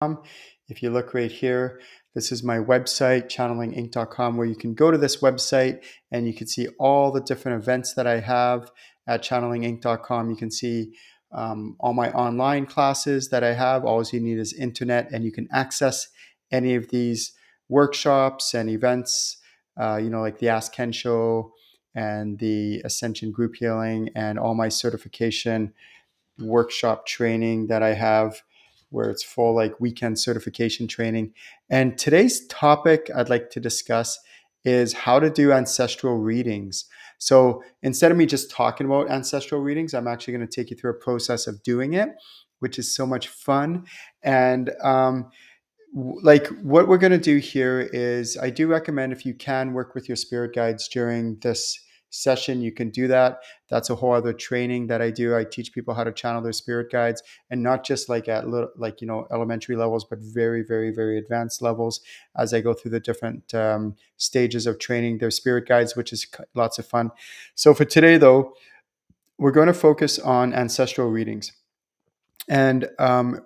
If you look right here, this is my website, channelinginc.com, where you can go to this website and you can see all the different events that I have at channelinginc.com. You can see all my online classes that I have. All you need is internet, and you can access any of these workshops and events, like the Ask Ken show and the Ascension Group Healing and all my certification workshop training that I have, where it's full like weekend certification training. And today's topic I'd like to discuss is how to do ancestral readings. So instead of me just talking about ancestral readings, I'm actually going to take you through a process of doing it, which is so much fun. And like what we're going to do here is, I do recommend, if you can, work with your spirit guides during this session. You can do that. That's a whole other training that I do. I teach people how to channel their spirit guides, and not just like at elementary levels, but very, very, very advanced levels, as I go through the different stages of training their spirit guides, which is lots of fun. So for today though, we're going to focus on ancestral readings. And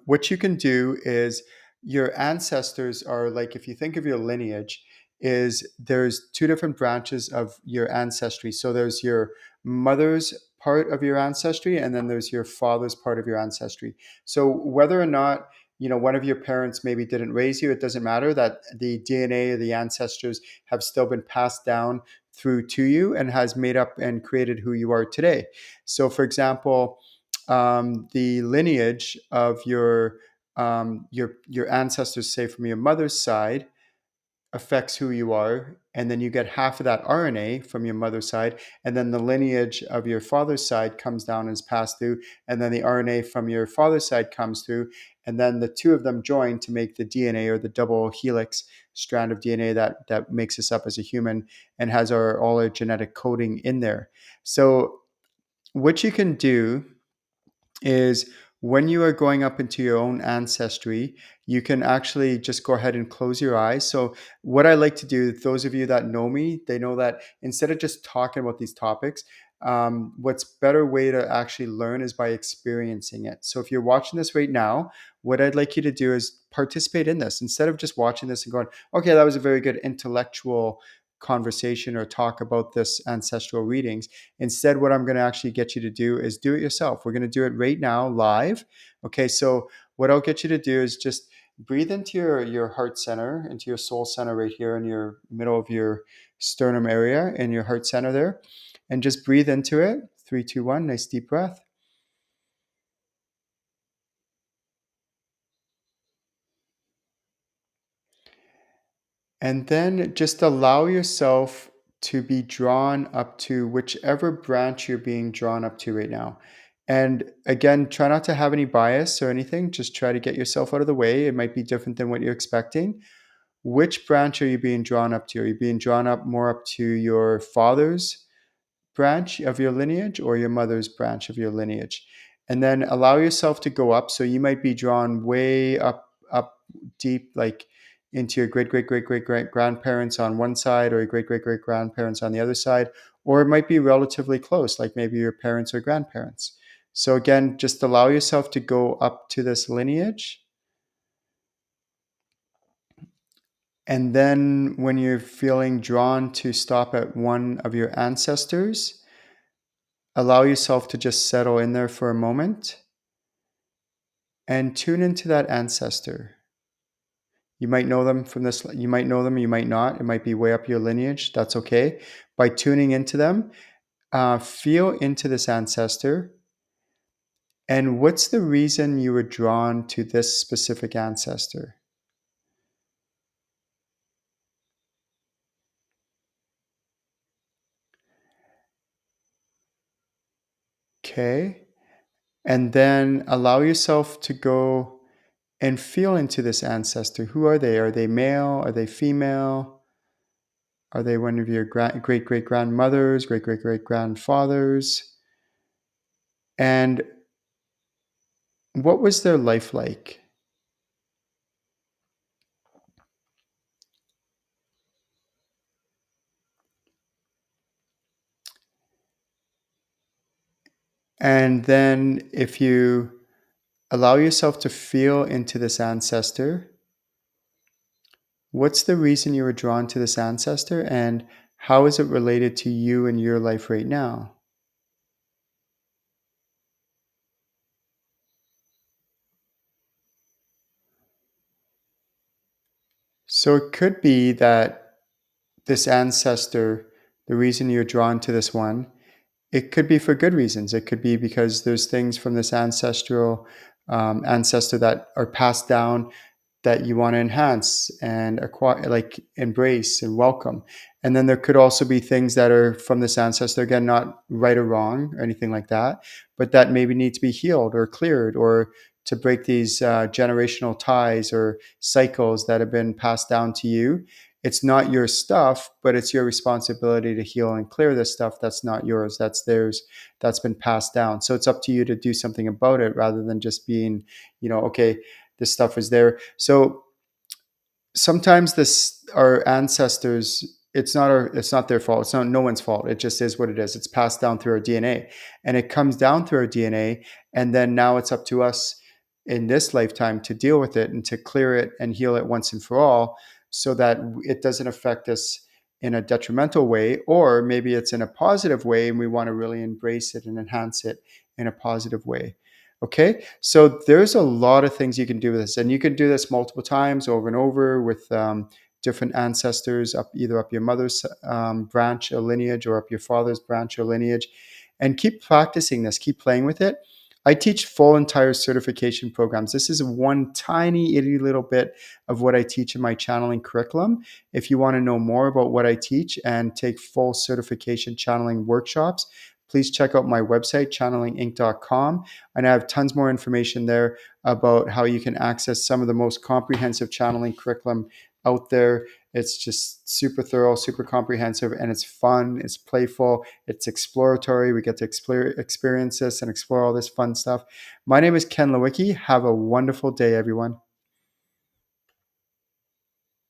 what you can do is, your ancestors are like, if you think of your lineage, is there's two different branches of your ancestry. So there's your mother's part of your ancestry, and then there's your father's part of your ancestry. So whether or not one of your parents maybe didn't raise you, it doesn't matter. That the DNA of the ancestors have still been passed down through to you and has made up and created who you are today. So for example, the lineage of your ancestors, say from your mother's side, affects who you are, and then you get half of that RNA from your mother's side, and then the lineage of your father's side comes down and is passed through, and then the RNA from your father's side comes through, and then the two of them join to make the DNA, or the double helix strand of DNA that makes us up as a human and has all our genetic coding in there. So what you can do is, when you are going up into your own ancestry, you can actually just go ahead and close your eyes. So what I like to do, those of you that know me, they know that instead of just talking about these topics, what's better way to actually learn is by experiencing it. So if you're watching this right now, what I'd like you to do is participate in this. Instead of just watching this and going, okay, that was a very good intellectual conversation or talk about this ancestral readings. Instead, what I'm going to actually get you to do is do it yourself. We're going to do it right now live. Okay, so what I'll get you to do is just breathe into your heart center, into your soul center right here in your middle of your sternum area, in your heart center there, and just breathe into it. 3, 2, 1. Nice deep breath. And then just allow yourself to be drawn up to whichever branch you're being drawn up to right now. And again, try not to have any bias or anything. Just try to get yourself out of the way. It might be different than what you're expecting. Which branch are you being drawn up to? Are you being drawn up more up to your father's branch of your lineage, or your mother's branch of your lineage? And then allow yourself to go up. So you might be drawn way up deep, like into your great great great great great grandparents on one side, or your great great great grandparents on the other side, or it might be relatively close, like maybe your parents or grandparents. So again, just allow yourself to go up to this lineage. And then when you're feeling drawn to stop at one of your ancestors, allow yourself to just settle in there for a moment and tune into that ancestor. You might know them from this, you might know them, you might not. It might be way up your lineage. That's okay. By tuning into them, feel into this ancestor. And what's the reason you were drawn to this specific ancestor? Okay. And then allow yourself to go and feel into this ancestor. Who are they? Are they male? Are they female? Are they one of your great great grandmothers, great great great grandfathers? And what was their life like? And then if you Allow yourself to feel into this ancestor. What's the reason you were drawn to this ancestor, and how is it related to you and your life right now? So it could be that this ancestor, the reason you're drawn to this one, it could be for good reasons. It could be because there's things from this ancestral ancestor that are passed down that you want to enhance and acquire, like embrace and welcome. And then there could also be things that are from this ancestor, again, not right or wrong or anything like that, but that maybe need to be healed or cleared, or to break these generational ties or cycles that have been passed down to you. It's not your stuff, but it's your responsibility to heal and clear this stuff that's not yours, that's theirs, that's been passed down. So it's up to you to do something about it, rather than just being, okay, this stuff is there. So sometimes this our ancestors, it's not their fault, it's not no one's fault, it just is what it is. It's passed down through our DNA, and it comes down through our DNA, and then now it's up to us in this lifetime to deal with it and to clear it and heal it once and for all, so that it doesn't affect us in a detrimental way, or maybe it's in a positive way and we want to really embrace it and enhance it in a positive way. Okay, so there's a lot of things you can do with this, and you can do this multiple times over and over with different ancestors, either up your mother's branch or lineage, or up your father's branch or lineage, and keep practicing this, keep playing with it. I teach full entire certification programs. This is one tiny itty little bit of what I teach in my channeling curriculum. If you want to know more about what I teach and take full certification channeling workshops, please check out my website, channelinginc.com. And I have tons more information there about how you can access some of the most comprehensive channeling curriculum out there. It's just super thorough, super comprehensive, and it's fun, it's playful, it's exploratory. We get to experience this and explore all this fun stuff. My name is Ken Lewicki. Have a wonderful day, everyone.